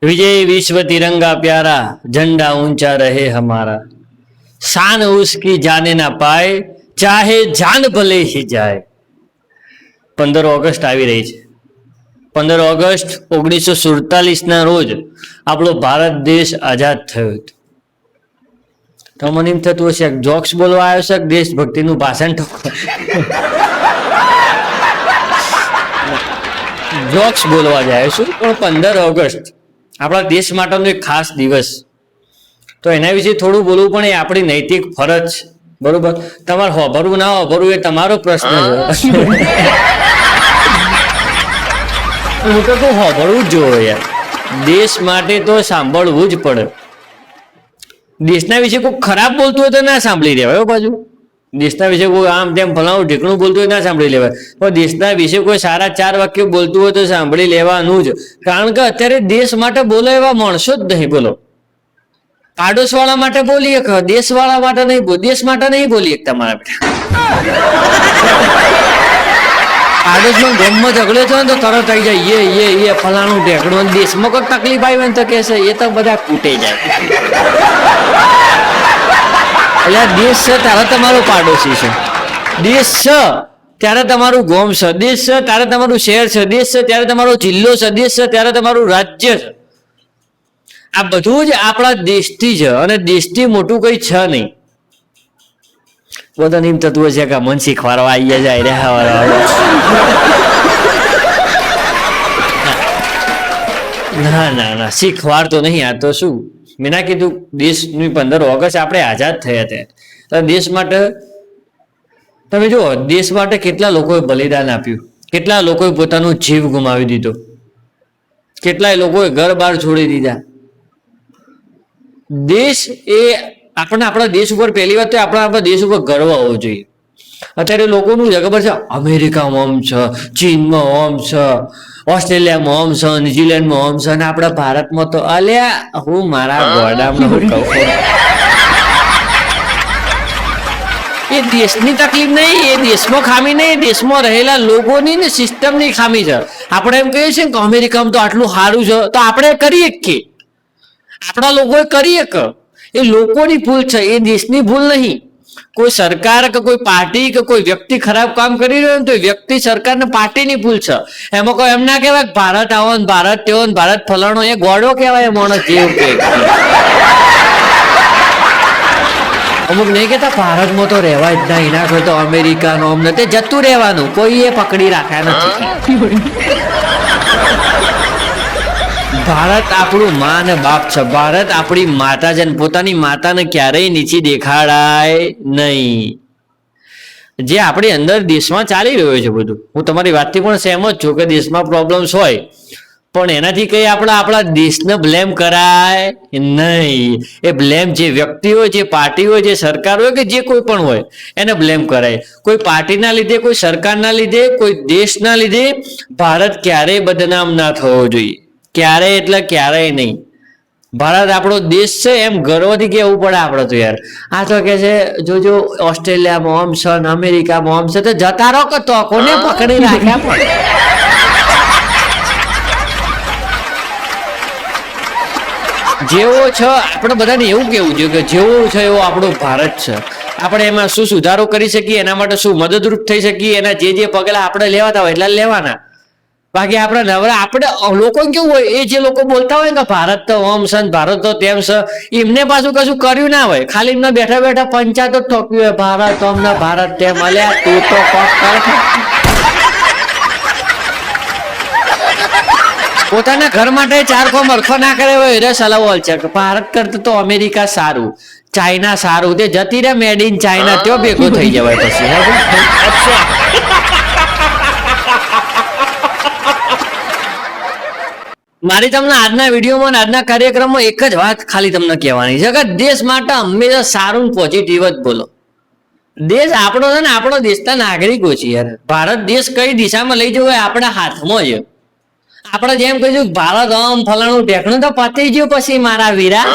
विजय विश्व तिरंगा प्यारा, झंडा ऊंचा रहे हमारा, शान उसकी जाने ना पाए, चाहे जान भले ही जाए। 15 ઓગસ્ટ આવી રહી છે। 15 ઓગસ્ટ 1947 ના રોજ આપણો ભારત દેશ આઝાદ થયો હતો। તો મને એમ થતું હશે જોક્સ બોલવા આવ્યો છે, દેશભક્તિનું ભાષણ જોક્સ બોલવા જાય છું, પણ 15 ઓગસ્ટ આપણા દેશ માટેનો એક ખાસ દિવસ, તો એના વિશે થોડું બોલવું પણ એ આપણી નૈતિક ફરજ છે, બરોબર? તમારે હોભરવું ના હોભરવું એ તમારો પ્રશ્ન છે। હું તો કહું હોભરવું જ જોવે યાર, દેશ માટે તો સાંભળવું જ પડે। દેશના વિશે કોઈ ખરાબ બોલતું હોય તો ના સાંભળી લેવાય, બાજુ દેશના વિશે કોઈ આમ તેમ ફલાણું ઢીકણું બોલતું હોય ના સાંભળી લેવાય, પણ દેશના વિશે કોઈ સારા 4 વાક્યો બોલતું હોય તો સાંભળી લેવાનું જ, કારણ કે અત્યારે દેશ માટે બોલો એવા માણસો જ નહીં। બોલો, પાડોશ વાળા માટે બોલીએ, દેશ વાળા માટે નહીં, દેશ માટે નહીં બોલીએ તમારા બેટા। પાડોશમાં ગમમાં ઝઘડો છે ને તો તરત આવી જાય એ ફલાણું ઢેકણું, દેશમાં કોઈ તકલીફ આવી હોય ને તો કે છે એ તો બધા કૂટે જાય। એટલે દેશ છે ત્યારે તમારો પાડોશી છે, દેશ છે ત્યારે તમારું ગામ છે, દેશ છે ત્યારે તમારું શહેર છે, દેશ છે ત્યારે તમારો જિલ્લો છે, દેશ છે ત્યારે તમારું રાજ્ય છે। આ બધું જ આપણા દેશથી છે અને દેશથી મોટું કઈ છે નહીં। બધાને એમ થતું હશે કે મન શીખવાડવા આવી જાય રહ્યા, ના ના ના, શીખવાડતો નહીં। આ તો શું મેં ના કીધું, દેશની 15 ઓગસ્ટ આપણે આઝાદ થયા હતા, દેશ માટે તમે જુઓ, દેશ માટે કેટલા લોકોએ બલિદાન આપ્યું, કેટલા લોકોએ પોતાનો જીવ ગુમાવી દીધો, કેટલાય લોકોએ ઘર બહાર છોડી દીધા। દેશ એ આપણને આપણા દેશ ઉપર પહેલી વાત તો આપણા દેશ ઉપર ગર્વ હોવો જોઈએ। અત્યારે લોકોનું છે ખબર છે, અમેરિકામાં ઓમ છે, ચીનમાં ઓમ છે, ઓસ્ટ્રેલિયામાં ઓમ છે, ન્યુઝીલેન્ડમાં ઓમ છે, અને આપણા ભારતમાં તો અલ્યા હું મારા ગોડામાં હું કહું, એ દેશની તકલીફ નહીં, એ દેશમાં ખામી નહીં, દેશમાં રહેલા લોકોની ને સિસ્ટમની ખામી છે। આપણે એમ કહીએ છીએ કે અમેરિકામાં તો આટલું સારું છે, તો આપણે કરીએ કે આપણા લોકોએ કરીએ કે એ લોકોની ભૂલ છે, એ દેશની ભૂલ નહીં। કોઈ સરકાર કે કોઈ પાર્ટી કે કોઈ વ્યક્તિ ખરાબ કામ કરી રહ્યો તો એ વ્યક્તિ, સરકાર ને પાર્ટીની ભૂલ છે। એમાં કોઈ એમ ના કહેવાય ભારત આવો ને ભારત તેવો ને ભારત ફલાણો, એ ગોળો કહેવાય માણસ જેવું કે અમુક નહીં કેતા ભારતમાં તો રહેવાય જ નહીં, ના કોઈ તો અમેરિકાનો અમને તે જતું રહેવાનું, કોઈ એ પકડી રાખ્યા નથી। ભારત આપણું મા ને બાપ છે, ભારત આપણી માતા છે, પોતાની માતાને ક્યારેય નીચી દેખાડાય નહીં। જે આપણી અંદર દેશમાં ચાલી રહ્યો છે બધું, હું તમારી વાતથી પણ સહેમત છું કે દેશમાં પ્રોબ્લેમ્સ હોય, પણ એનાથી કઈ આપણા દેશને બ્લેમ કરાય નહીં। એ બ્લેમ જે વ્યક્તિ હોય, જે પાર્ટી હોય, જે સરકાર હોય કે જે કોઈ પણ હોય એને બ્લેમ કરાય। કોઈ પાર્ટીના લીધે, કોઈ સરકારના લીધે, કોઈ દેશના લીધે ભારત ક્યારેય બદનામ ના થવો જોઈએ, ક્યારેય એટલે ક્યારેય નહીં। ભારત આપણો દેશ છે એમ ગર્વથી કહેવું પડે આપણે તો યાર। આ તો કે છે જોજો ઓસ્ટ્રેલિયામાં ઓમ છે, અમેરિકામાં ઓમ છે, તો જતા રહો કે તો કોને પકડી રાખ્યા પણ જેવો છે આપણે બધાને એવું કેવું જોઈએ કે જેવો છે એવો આપણો ભારત છે, આપણે એમાં શું સુધારો કરી શકીએ, એના માટે શું મદદરૂપ થઈ શકીએ, એના જે પગલા આપણે લેવાતા હોય એટલા લેવાના। બાકી આપણે નવરા, આપણે લોકો કેવું હોય, એ જે લોકો બોલતા હોય કે ભારત તો ઓમ છે, ભારત તો તેમ છે, એમને પાછું કશું કર્યું ના હોય, ખાલી એમને બેઠા બેઠા પંચાયતો ઠોક્યું હોય, ભારત ઓમ ને ભારત તેમ, અલ્યા તું તો કોક કર। પોતાના ઘર માટે 4 કો મરખો ના કરે હોય એ સલાવલ છે કે ભારત કરતા તો અમેરિકા સારું, ચાઇના સારું, તે જતી રહે મેડ ઇન ચાઇના, ત્યાં ભેગો થઈ જવાય પછી। મારી તમને આજના વિડીયોમાં, આજના કાર્યક્રમમાં એક જ વાત ખાલી તમને કહેવાની છે કે દેશ માટે હંમેશા સારું પોઝિટિવ જ બોલો। દેશ આપણો છે ને, આપણો દેશના નાગરિકો છે યાર। ભારત દેશ કઈ દિશામાં લઈ જવો આપણા હાથમાં છે। આપણે જેમ કહીશું ભારત આમ ફલાણું ઢેકણું તો પતી ગયું પછી મારા વીરા।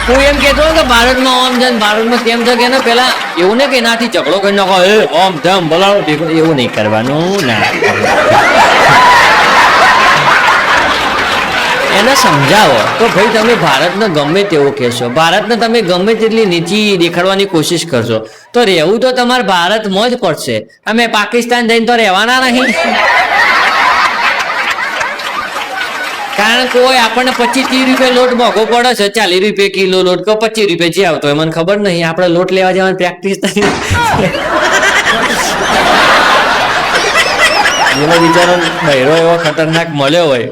હું એમ કેતો કે ભારતમાં ઓમ છે, ભારતમાં તેમ છે, કે પેલા એવું ને કે એનાથી ઝઘડો કરી નાખો, ઓમ ધમ ફલાણું ઢેકણું, એવું નહીં કરવાનું ના। એને સમજાવો તો ભાઈ તમે ભારતને ગમે તેવો કહેશો, ભારતને તમે ગમે તેટલી નીચી દેખાડવાની કોશિશ કરશો તો રહેવું તો તમારે ભારતમાં જ પડશે. અમે પાકિસ્તાન જઈને તો રહેવાના નહીં. કારણ કે કોઈ આપણને 25-30 રૂપિયા લોટ મોંઘો પડે છે, 40 રૂપિયા કિલો લોટ કે 25 રૂપિયા જે આવતો હોય મને ખબર નહીં. આપણે લોટ લેવા જવાની પ્રેક્ટિસ થઈ. જેનો બિચારો બહેરો એવો ખતરનાક મળ્યો હોય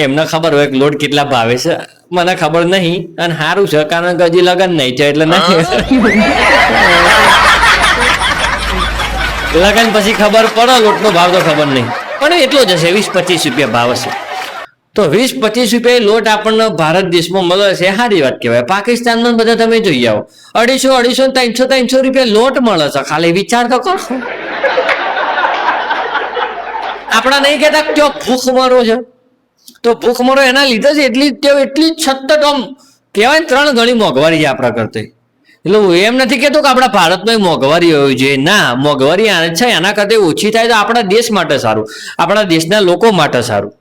એમને ખબર હોય કે લોટ કેટલા ભાવે છે, મને ખબર નહીં. અને સારું છે કારણ કે હજી લગ્ન નહીં છે એટલે નહીં. લગ્ન પછી ખબર પડે લોટનો ભાવ તો ખબર નહીં, પણ એટલો જ હશે 20-25 રૂપિયા ભાવ હશે. તો 20-25 રૂપિયા લોટ આપણને ભારત દેશમાં મળે છે, સારી વાત કહેવાય. પાકિસ્તાનમાં બધા તમે જોઈ આવો 250-300 રૂપિયા લોટ મળે છે. ખાલી વિચાર તો કરો. આપણા નહીં કહેતા ક્યાં ભૂખમરો છે, તો ભૂખમરો એના લીધે જ એટલી સતત આમ કહેવાય 3 ગણી મોંઘવારી છે આપણા કરતા. એટલે હું એમ નથી કહેતો કે આપણા ભારતમાં મોંઘવારી હોવી જોઈએ, ના, મોંઘવારી છે એના કરતા ઓછી થાય તો આપણા દેશ માટે સારું, આપણા દેશના લોકો માટે સારું,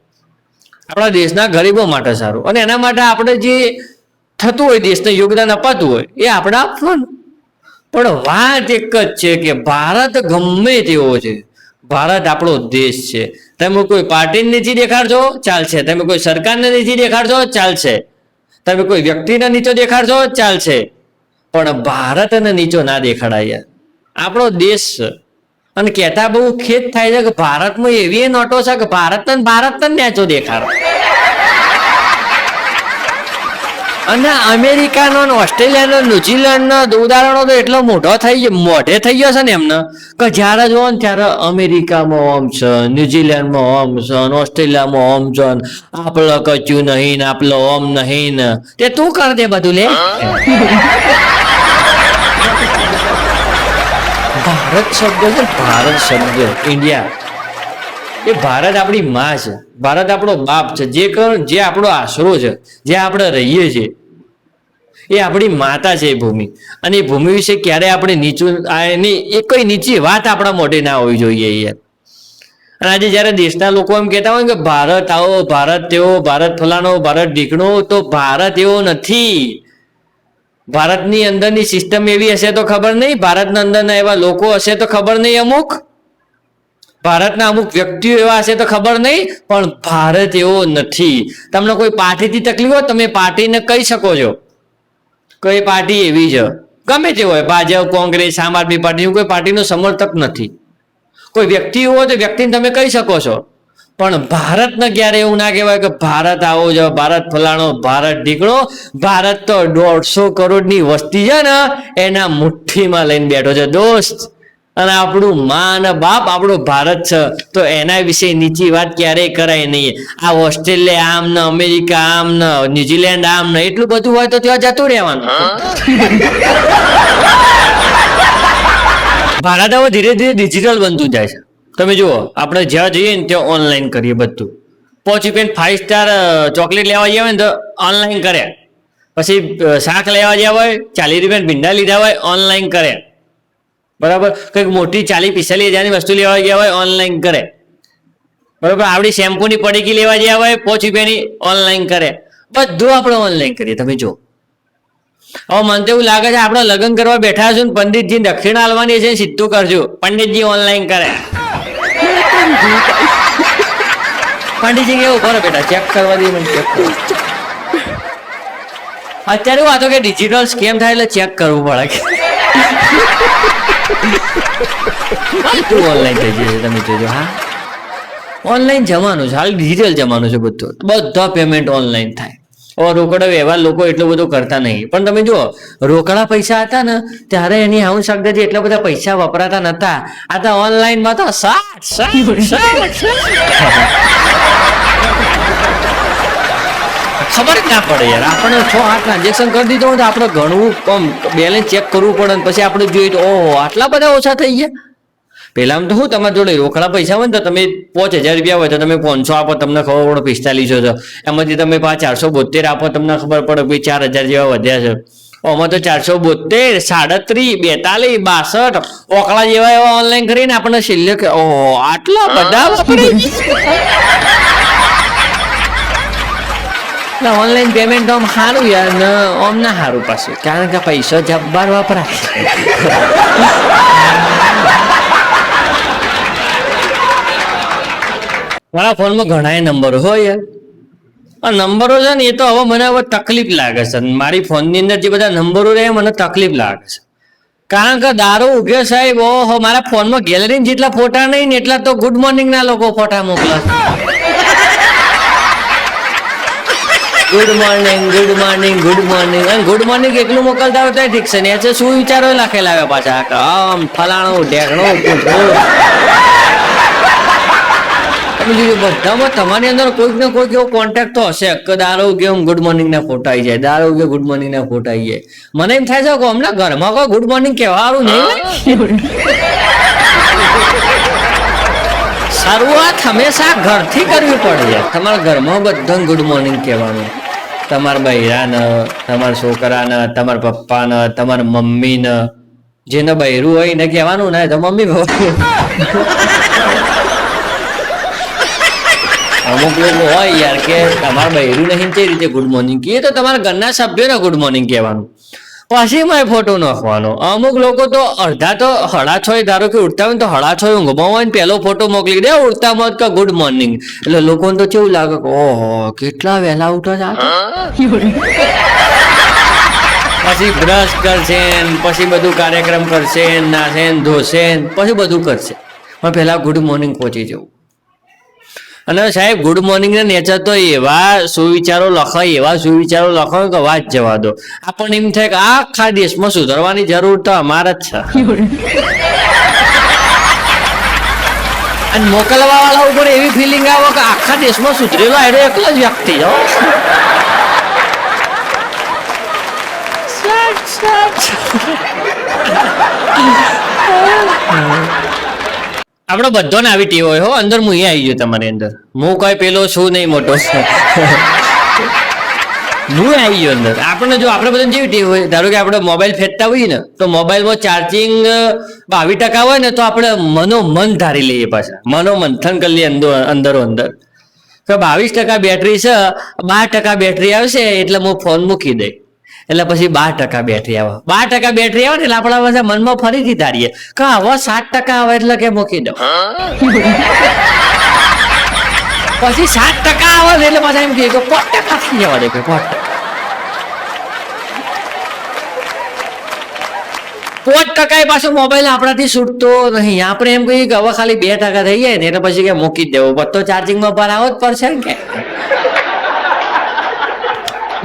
આપણા દેશના ગરીબો માટે સારું. અને એના માટે આપણે જે થતું હોય દેશને યોગદાન અપાતું હોય એ આપણે આપવાનું. પણ વાત એક જ છે કે ભારત ગમે તેવો છે, ભારત આપણો દેશ છે. તમે કોઈ પાર્ટીને નીચી દેખાડશો ચાલશે, તમે કોઈ સરકારને નીચી દેખાડશો ચાલશે, તમે કોઈ વ્યક્તિને નીચો દેખાડશો ચાલશે, પણ ભારતને નીચો ના દેખાડાય. આપણો દેશ છે. અને કહેતા બહુ ખેદ થાય છે કે ભારતમાં એવી નોટો છે કે ભારતને નેચો દેખાડો. અને અમેરિકાનો, ઓસ્ટ્રેલિયાનો, ન્યુઝીલેન્ડનો ઉદાહરણો તો એટલો મોઢે થઈ ગયો છે ને એમને કે જ્યારે જોવો ને ત્યારે અમેરિકામાં ઓમ છે, ન્યુઝીલેન્ડમાં ઓમ છે, ઓસ્ટ્રેલિયામાં ઓમ છે, આપણે કચ્યું નહીં, આપણે ઓમ નહીં ને, તે તું કર દે બધું લે. ભારત શબ્દ છે, ભારત શબ્દ, ઇન્ડિયા એ ભારત આપણી માં છે, ભારત આપણો બાપ છે. જે આપણો આશરો છે, જે આપણે રહીએ છીએ એ આપણી માતા છે એ ભૂમિ. અને એ ભૂમિ વિશે ક્યારે આપણે નીચું એની એ કોઈ નીચી વાત આપણા મોઢે ના હોવી જોઈએ યાર. અને આજે જયારે દેશના લોકો એમ કહેતા હોય કે ભારત આવો, ભારત તેવો, ભારત ફલાણો, ભારત ઢીકણો, તો ભારત એવો નથી. ભારતની અંદરની સિસ્ટમ એવી હશે તો ખબર નહીં, ભારતના અંદરના એવા લોકો હશે તો ખબર નહીં, અમુક ભારતના અમુક વ્યક્તિઓ એવા હશે તો ખબર નહીં, પણ ભારત એવો નથી. તમને કોઈ પાર્ટીથી તકલીફ હોય તમે પાર્ટીને કહી શકો છો કોઈ પાર્ટી એવી છે, ગમે તે હોય, ભાજપ, કોંગ્રેસ, આમ આદમી પાર્ટી, હું કોઈ પાર્ટીનો સમર્થક નથી. કોઈ વ્યક્તિ હોય તો વ્યક્તિને તમે કહી શકો છો, પણ ભારતને ક્યારે એવું ના કહેવાય કે ભારત આવો છે, ભારત ફલાણો, ભારત ઢીકણો. ભારત તો 150 કરોડની વસ્તી છે ને એના મુઠ્ઠીમાં લઈને બેઠો છે દોસ્ત. અને આપણું માં અને બાપ આપણો ભારત છે, તો એના વિશે નીચી વાત ક્યારેય કરાય નહીં. આ ઓસ્ટ્રેલિયા આમ ને, અમેરિકા આમ ને, ન્યુઝીલેન્ડ આમ ને, એટલું બધું હોય તો ત્યાં જતું રહેવાનું. ભારત હવે ધીરે ધીરે ડિજિટલ બનતું જાય છે. તમે જુઓ, આપણે જ્યાં જઈએ ને ત્યાં ઓનલાઈન કરીએ બધું. 5 રૂપિયા 5 સ્ટાર ચોકલેટ લેવા ગયા હોય ને તો ઓનલાઈન કરે. પછી શાક લેવા ગયા હોય 40 રૂપિયા ભીંડા લીધા હોય ઓનલાઈન કરે. બરાબર, કંઈક મોટી 40-45 હજારની વસ્તુ લેવા ગયા હોય ઓનલાઈન કરે. બરાબર, આવડી શેમ્પૂની પડીકી લેવા ગયા હોય 5 રૂપિયાની ઓનલાઈન કરે. બધું આપણે ઓનલાઈન કરીએ. તમે જો, હવે મને તો એવું લાગે છે આપણે લગ્ન કરવા બેઠા છું ને પંડિતજી દક્ષિણા આલવાની છે, સીધું કરજો, પંડિતજી ઓનલાઈન કરે. પંડિતજી કેવું કરો બેટા, ચેક કરવા દે, મને ચેક કરો. અત્યારે એવું હતો કે ડિજિટલ સ્કેમ થાય એટલે ચેક કરવું પડે. બધું ઓનલાઈન થઈ જશે, તમે જોજો. હા, ઓનલાઈન જમાનું છે, હાલ ડિજિટલ જમાનું છે બધું, બધા પેમેન્ટ ઓનલાઈન થાય. રોકડા વ્યવહાર લોકો એટલો બધો કરતા નહીં. પણ તમે જુઓ, રોકડા પૈસા હતા ને ત્યારે એની આવું શાકભાજી એટલા બધા પૈસા વપરાતા નતા. આ તો ઓનલાઈનમાં તો ખબર જ ના પડે યાર. આપણે 6-8 ટ્રાન્ઝેક્શન કરી દીધો તો આપણે ઘણું કમ બેલેન્સ ચેક કરવું પડે. પછી આપણે જોઈએ તો ઓહો આટલા બધા ઓછા થઈ ગયા. પેલા તો શું, તમારા જોડે રોકડા પૈસા હોય ને તો તમે 5000 રૂપિયા હોય તો તમે 500 આપો, તમને ખબર પડે 4500 છે. એમાંથી તમે 472 આપો, તમને ખબર પડે ભાઈ 4000 જેવા વધ્યા છે. આમાં તો 472, 37, 42, 62 ઓકળા જેવા એવા ઓનલાઈન કરીને આપણને છેલ્લે કે ઓહો આટલા બધા વાપરી. ઓનલાઈન પેમેન્ટ આમ સારું યાર ને આમ ના સારું પાછું, કારણ કે પૈસો જબ્બાર વપરાય. મારા ફોનમાં ઘણા નંબરો હોય યાર. આ નંબરો છે ને એ તો હવે મને હવે તકલીફ લાગે છે. મારી ફોનની અંદર જે બધા નંબરો રહે મને તકલીફ લાગે છે, કારણ કે દારૂ ઉગ્યો સાહેબ. ઓહો, મારા ફોનમાં ગેલેરી જેટલા ફોટા નહીં ને એટલા તો ગુડ મોર્નિંગ ના લોકો ફોટા મોકલે. Good morning, good morning, good morning. અને ગુડ મોર્નિંગ એકલું મોકલતા હોય તો ઠીક છે ને, એ શું વિચારો લખેલા આવે પાછા, આમ ફલાણું ઢેકણું. બધામાં તમારી અંદર કોઈક ને કોઈક એવો કોન્ટેક્ટ તો હશે કે દારૂ કે ગુડ મોર્નિંગ ના ફોટા આવી જાય, દારૂ કે ગુડ મોર્નિંગ ના ફોટા આવી જાય. મને એમ થાય છે કે હમણાં ઘરમાં કોઈ ગુડ મોર્નિંગ કહેવાનું નહીં. શરૂઆત હંમેશા ઘરથી કરવી પડે. તમારા ઘરમાં બધા ગુડ મોર્નિંગ કહેવાનું, તમારા બૈરાને, તમારા છોકરાને, તમારા પપ્પાને, તમારા મમ્મીને. જેને બૈરું હોય એને કહેવાનું ને તો મમ્મી પપ્પા. અમુક લોકો હોય યાર કે તમારા બૈરું નહીં તે રીતે ગુડ મોર્નિંગ કહીએ, તો તમારા ઘરના સભ્યોને ગુડ મોર્નિંગ કહેવાનું, પછી મેં ફોટો નાખવાનો. અમુક લોકો તો અડધા તો 6:30 ધારો કે ઉઠતા હોય તો 6:30 ઊંઘમાં હોય ને પહેલો ફોટો મોકલી દે ઉઠતામાં કે ગુડ મોર્નિંગ. એટલે લોકોને તો કેવું લાગે કે ઓહો કેટલા વહેલા ઉઠો છે. પછી બ્રશ કરશે, પછી બધું કાર્યક્રમ કરશે, નાશે, ધોશે, પછી બધું કરશે, પણ પહેલા ગુડ મોર્નિંગ પહોંચી જવું. અને સાહેબ ગુડ મોર્નિંગ ના નેચર તો એવા સુવિચારો લખાય કે વાત જવા દો. આપણને એમ થાય કે આખા દેશમાં સુધારવાની જરૂર તો અમારે જ છે. અને મોકલવા વાળા ઉપર એવી ફિલિંગ આવે કે આખા દેશમાં સુધરેલો આયરો એકલો જ વ્યક્તિ. આપડે બધાને આવી ટેવ હોય હો. અંદર હું આવી ગયો તમારી અંદર, હું કઈ પેલો છું નહીં મોટો, હું આવી ગયો અંદર. આપણને જો આપણે બધાને જેવી ટેવ હોય, ધારો કે આપણે મોબાઈલ ફેંકતા હોઈએ ને તો મોબાઈલમાં ચાર્જિંગ 22% હોય ને તો આપણે મન ધારી લઈએ, પાછા મનોમંથન કરી લઈએ અંદરો અંદર કે 22% બેટરી છે, 12% બેટરી આવશે એટલે હું ફોન મૂકી દઈ. એટલે પછી 12% બેટરી આવે, 12% બેટરી આવે ને એટલે આપણા પાસે મનમાં ફરીથી ધારીએ કે હવે 7% આવે એટલે કે મૂકી દઉં. પછી 7% આવે ને એટલે પાછા એમ કહીએ કે 5% થઈ જવા દે, 5% પાછો મોબાઈલ આપણાથી છૂટતો નહીં. આપણે એમ કહીએ કે હવે ખાલી 2% થઈ જાય ને એટલે પછી કે મૂકી જ દેવો, બધો ચાર્જિંગમાં ભરાવો જ પડશે ને કે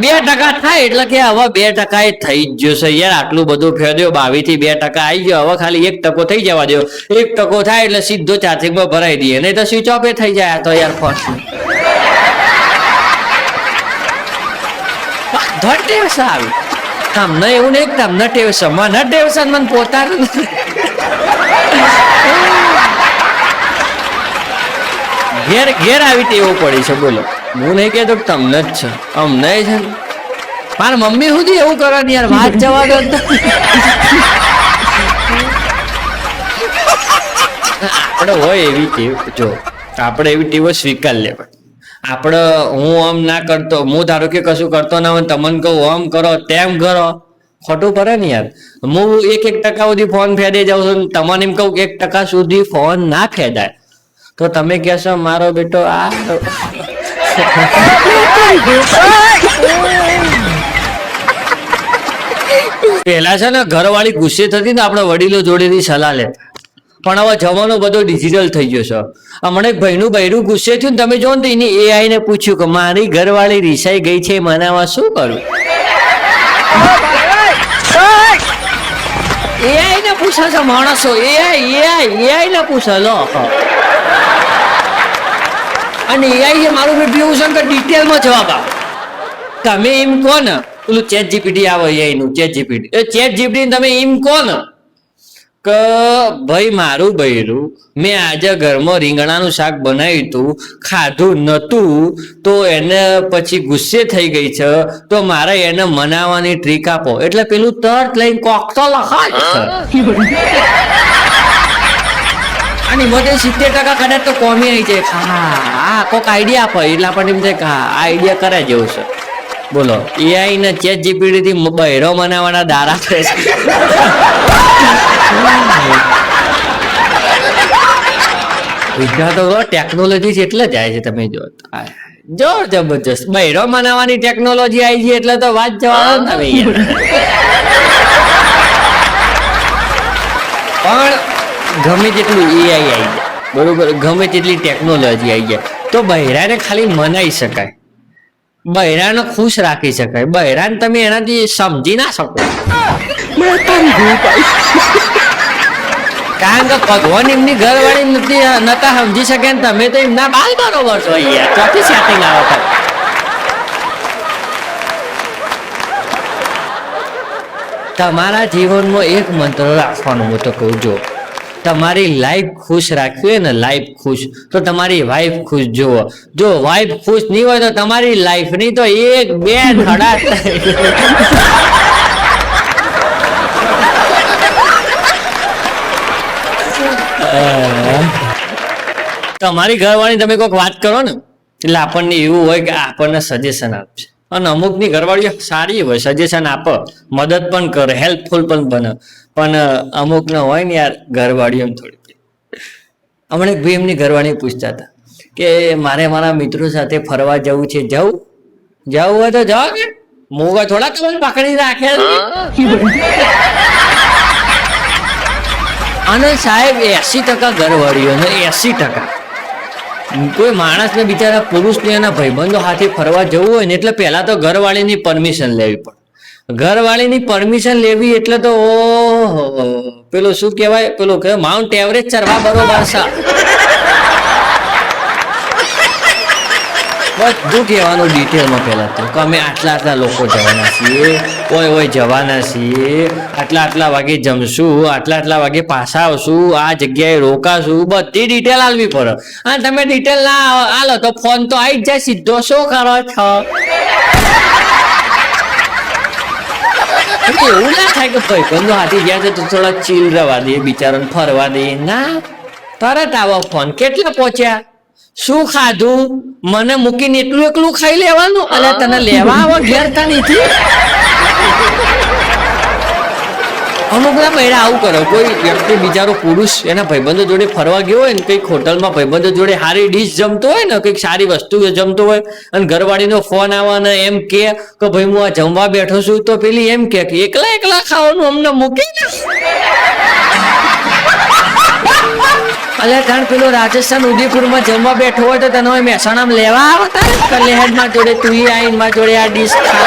2% થાય એટલે કે હવે 2% એ થઈ જ જશે યાર. આટલું બધું ફેર્યો, 22 થી 2% આવી ગયો, હવે ખાલી 1% થઈ જવા દો. 1% થાય એટલે સીધો ચાર્જિંગમાં ભરાઈ દઈએ, નહીં તો સ્વિચ ઓફ થઈ જાય તો યાર ફોન. ટેવ છે આવી, તમને એવું નહીં તમને ટેવ છે, મને ટેવ છે, મને પોતાનું ઘેર આવી ટેવો પડી છે. બોલો, હું નહીં કહેતો તમને જ છે, અમને છે. મારા મમ્મી સુધી એવું કરવાની યાર, વાત જવા દો. આપણે હોય એવી ટેવ, જો આપણે એવી ટેવો સ્વીકાર લેવા. આપણે હું આમ ના કરતો, હું ધારો કે કશું કરતો ના હોય, તમને કહું આમ કરો તેમ કરો, ખોટું પડે ને યાર. હું 1% સુધી ફોન ફેદે જાઉં છું, તમને એમ કહું 1% સુધી ફોન ના ફેદાય તો તમે કહેશો મારો બેટો આ પેલા છે ને ઘરવાળી ગુસ્સે થતી ને આપણે વડીલો જોડેથી સલાહ લે, પણ હવે જમાનો બધો ડિજિટલ થઈ ગયો છે. હમણાં એક ભાઈનું બૈરું ગુસ્સે થયું ને તમે જો ને તો એને AI ને પૂછ્યું કે મારી ઘરવાળી રીસાઈ ગઈ છે, મનાવા શું કરું? AI ને પૂછે છે માણસો, AI ને પૂછે લો. અને AI મારું બેટું એવું છે કે ડિટેલમાં જવાબ આપે. તમે એમ કહો ને પેલું ChatGPT આવે AI નું ChatGPT, એ ChatGPT તમે એમ કહો ને કે ભાઈ મારું બૈરું મેં આજે ઘરમાં રીંગણાનું શાક બનાવ્યું હતું, ખાધું નતું તો એને પછી ગુસ્સે થઈ ગઈ છે, તો મારે એને મનાવવાની ટ્રીક આપો. એટલે પેલું તર્ક લઈને કોક તો લખાય. અને બધે 70% કદાચ તો કોમી આવી જાય. હા કોક આઈડિયા આપે એટલે આપણને એમ થાય કે હા આ આઈડિયા કરે જેવું છે. બોલો, એઆઈ ને ચેટ જીપીટી થી બહેરો બનાવવાના દારા છે. વિદ્યાર્થીઓ ટેકનોલોજી એટલે જાય છે. તમે જો જબરજસ્ત બહેરો બનાવવાની ટેકનોલોજી આવી છે એટલે તો વાત જવા તમે. પણ ગમે તેટલું એઆઈ આવી જાય, બરોબર, ગમે તેટલી ટેકનોલોજી આવી જાય તો બહેરાને ખાલી મનાઈ શકાય, બહેરાને ખુશ રાખી શકાય. બહેરાને તમે એનાથી સમજી ના શકો, કારણ કે ભગવાન એમની ઘરવાળી નતા સમજી શકે ને તમે તો એમના બાલ બરોબર છો. ચોથી સેટિંગ આવે. તમારા જીવનમાં એક મંત્ર રાખવાનો, હું તો કહું, જો તમારી લાઈફ ખુશ રાખવી હોય ને, લાઈફ ખુશ, તો તમારી વાઈફ ખુશ જુઓ. જો વાઈફ ખુશ નહીં હોય તો તમારી લાઈફ ની તો એક બે ધડા. તમારી ઘરવાળી તમે કોઈક વાત કરો ને એટલે આપણને એવું હોય કે આપણને સજેશન આપશે. અને અમુકની ઘરવાળીઓ સારી હોય, સજેશન આપે, મદદ પણ કરે, હેલ્પફુલ પણ બને. પણ અમુકને હોય ને યાર ઘરવાળીઓ થોડી. હમણાં એક ભાઈ એમની ઘરવાળી પૂછતા હતા કે મારે મારા મિત્રો સાથે ફરવા જવું છે, જવું હોય તો જાઓ કે મોગા થોડા તમને પકડી રાખે. અને સાહેબ 80% ઘરવાળીઓને 80% કોઈ માણસને બિચારા પુરુષને એના ભાઈબંધો સાથે ફરવા જવું હોય ને એટલે પહેલા તો ઘરવાળીની પરમિશન લેવી પડે. ઘરવાળીની પરમિશન લેવી એટલે તો ઓહો, પેલું શું કહેવાય, પેલું કે માઉન્ટ એવરેસ્ટ ચડવા બરોબર છે. બધું કહેવાનું ડિટેલમાં પહેલા તો કે અમે આટલા લોકો જવાના છીએ, ઓય જવાના છીએ, આટલા વાગે જમશું, આટલા વાગે પાછા આવશું, આ જગ્યાએ રોકાશું, બધી ડિટેલ આલવી પડે. અને તમે ડિટેલ ના આલો તો ફોન તો આવી જ જાય સીધો. શું કરો છો? એવું ના થાય કે ભાઈબંધો હાથી ગયા છે તો થોડા ચીલ રવા દે, બિચારાને ફરવા દે. ના, તરત આવો ફોન. કેટલા પહોંચ્યા, શું ખાધું, મને મૂકીને એકલું ખાઈ લેવાનું? અલે તને લેવા આવો ઘેર નથી. અમુક ના બહેરા આવું કરો. કોઈ વ્યક્તિ બિચારો પુરુષ એના ભાઈબંધો જોડે ફરવા ગયો હોય ને, કંઈક હોટલમાં ભાઈબંધો જોડે સારી ડીશ જમતો હોય ને, કંઈક સારી વસ્તુ જમતો હોય અને ઘરવાળીનો ફોન આવવાને એમ કે ભાઈ હું આ જમવા બેઠો છું, તો પેલી એમ કે એકલા ખાવાનું અમને મૂકીને. અલે કારણ પેલો રાજસ્થાન ઉદયપુરમાં જમવા બેઠો હોય તો તને મહેસાણા લેવા આવતા કલેહેડમાં જોડે તું આવીને માં જોડે આ ડીશ ખા.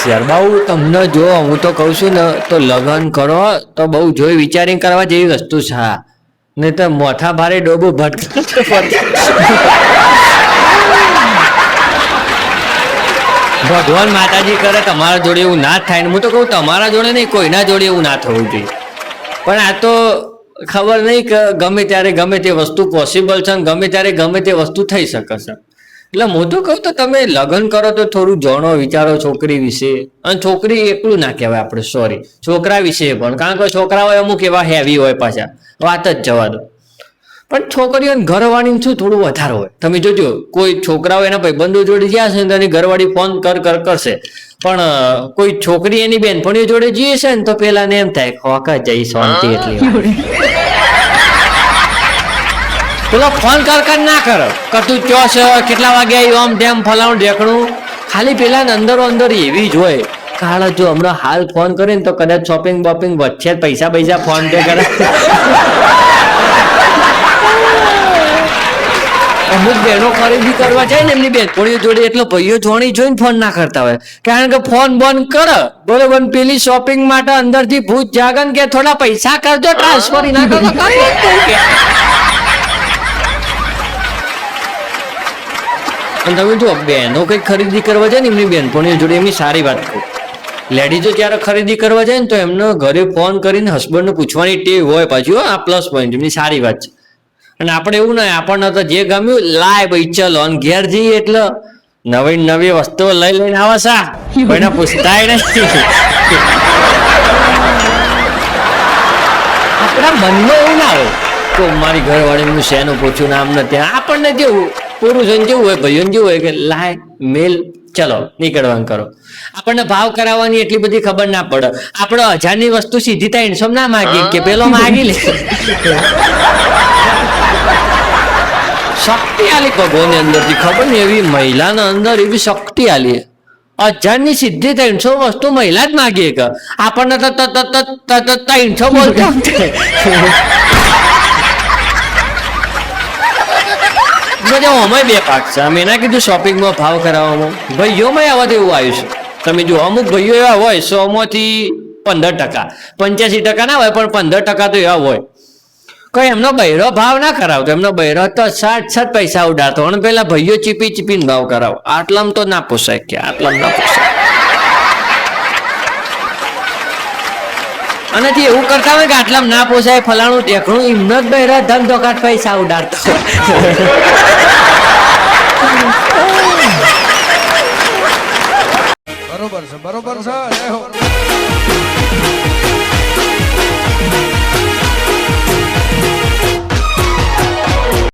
યાર બહુ તમને જો હું તો કઉ છું ને તો લગ્ન કરો તો બહુ જોઈ વિચારીને કરવા જેવી વસ્તુ છે. હા, નહીં તો મોઠા ભારે ડોબો ભગવાન માતાજી કરે તમારા જોડે એવું ના થાય ને હું તો કહું તમારા જોડે નહીં, કોઈના જોડે એવું ના થવું જોઈએ. પણ આ તો ખબર નહીં કે ગમે ત્યારે ગમે તે વસ્તુ પોસિબલ છે ને ગમે ત્યારે ગમે તે વસ્તુ થઈ શકે છે. એટલે હું તો કહું તો તમે લગ્ન કરો તો થોડું જાણો વિચારો છોકરી વિશે. અને છોકરી એકલું ના કહેવાય આપણે, સોરી, છોકરા વિશે પણ, કારણ કે છોકરા હોય અમુક એવા હેવી હોય, પાછા વાત જ જવા દો. પણ છોકરીઓને ઘરવાળી શું થોડું વધારે હોય. તમે જોજો કોઈ છોકરાઓ એના ભાઈબંધો જોડે ગયા છે ને એની ઘરવાળી ફોન કરશે, પણ કોઈ છોકરી એની બેનપણીઓ જોડે જઈએ છે ને તો પેલા ને એમ થાય હોકા જઈ શાંતિ. એટલી પેલો ફોન કર ના કરો કે તું ચોસ કેટલા વાગે આવ્યો, આમ તેમ ફલાણું ઢેકણું. ખાલી પેલા અંદરો અંદર એવી જ હોય કાળ જો હમણાં હાલ ફોન કરે ને તો કદાચ શોપિંગ બોપિંગ વચ્ચે પૈસા ફોન પે કરે. અમુક બહેનો ખરીદી કરવા જાય ને એમની બેનપણીઓ જોડે એટલે ભાઈઓ જોઈને ફોન ના કરતા હોય, કારણ કે ફોન બંધ કરે બરોબર. પેલી શોપિંગ માટે અંદરથી ભૂત જાગન કે થોડા પૈસા કરજો ટ્રાન્સફર ના કરો. અને તમે જો બહેનો કઈક ખરીદી કરવા જાય ને એમની બેનપણીઓ જોડે, એમની સારી વાત કહું, લેડીઝો જ્યારે ખરીદી કરવા જાય ને તો એમનો ઘરે ફોન કરીને હસબન્ડને પૂછવાની ટેવ હોય પાછું. આ પ્લસ પોઈન્ટ, એમની સારી વાત છે. અને આપણે એવું નહીં, આપણને તો જે ગમ્યું લાય ભાઈ ચલો, અને ઘેર જઈએ એટલે નવી વસ્તુઓ લઈને આવે સા કોઈને પૂછતાય નથી. આપણા મનમાં એવું ના હોય તો મારી ઘરવાળીનું શેનું પૂછ્યું ને આમ ને ત્યાં. આપણને આપણને કેવું પુરુષોને કેવું હોય ભાઈઓને કેવું હોય કે લાય મેલ ચલો નીકળવાનું કરો. આપણને ભાવ કરાવવાની એટલી બધી ખબર ના પડે. આપણે 1000 ની વસ્તુ સીધી 300 ના માગીએ કે પેલો માગી લે. શક્તિ આલી ભગવાનની અંદરથી ખબર ને એવી મહિલાના અંદર એવી શક્તિ આલી. 1000 ની સીધી 300 વસ્તુ મહિલા જ માગીએ કે આપણને તો 300 બોલતા. અમે બે પાક છે. અમે એના કીધું શોપિંગમાં ભાવ કરાવવામાં ભાઈઓમાં આવા એવું આવ્યું છે. તમે જો અમુક ભાઈઓ એવા હોય 100 માંથી 15%, 85% ના હોય પણ 15% તો એવા હોય. કોઈ એમનો બૈરો ભાવ ના કરાવતો. એમનો બૈરો તો 60 પૈસા ઉડાડતો અને પેલા ભાઈઓ ચીપી ચીપીને ભાવ કરાવો. આટલામાં તો ના પોસાય કે આટલામાં ના પોસાય. અને જે એવું કરતા હોય કે આટલામાં ના પોસાય ફલાણું ટેકણું એમનો જ બૈરો ધન ધોકાટ પૈસા ઉડાડતો. બરોબર છે.